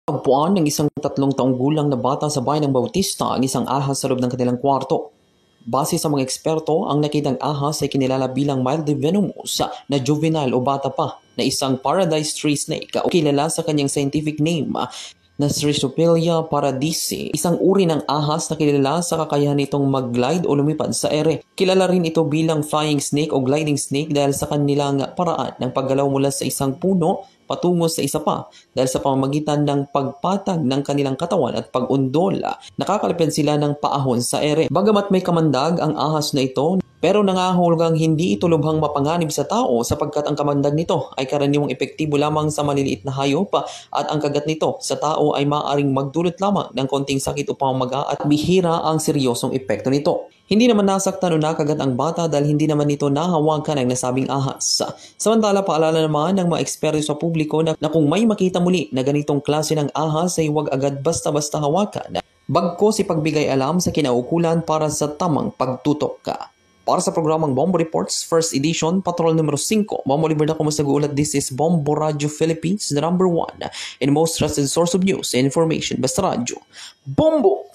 Tagpuan ng isang 3 taong gulang na bata sa bayan ng Bautista ang isang ahas sa loob ng kanilang kwarto. Base sa mga eksperto, ang nakitang ahas ay kinilala bilang mildly venomous na juvenile o bata pa na isang paradise tree snake o kilala sa kanyang scientific name na Strychophilia paradisi, isang uri ng ahas na kilala sa kakayahan nitong mag-glide o lumipad sa ere. Kilala rin ito bilang flying snake o gliding snake dahil sa kanilang paraan ng paggalaw mula sa isang puno patungo sa isa pa dahil sa pamamagitan ng pagpatag ng kanilang katawan at pag-undol. Nakakalapit sila ng paahon sa ere. Bagamat may kamandag ang ahas na ito, pero nangahulugang hindi ito lubhang mapanganib sa tao sapagkat ang kamandag nito ay karaniwang epektibo lamang sa maliliit na hayop at ang kagat nito sa tao ay maaaring magdulot lamang ng konting sakit o pamamaga at bihira ang seryosong epekto nito. Hindi naman nasaktan o nakagat ang bata dahil hindi naman ito nahawakan ng nasabing ahas. Samantala, paalala naman ng mga eksperto sa publiko na kung may makita muli na ganitong klase ng ahas ay huwag agad basta-basta hawakan. Bagkus ipagbigay alam sa kinaukulan para sa tamang pagtutok ka. Para sa programang Bombo Reports, First Edition, Patrol numero 5, Bombo Libertad Kumusagulat, this is Bombo Radio Philippines, the #1 and most trusted source of news and information. Basta Radio, Bombo!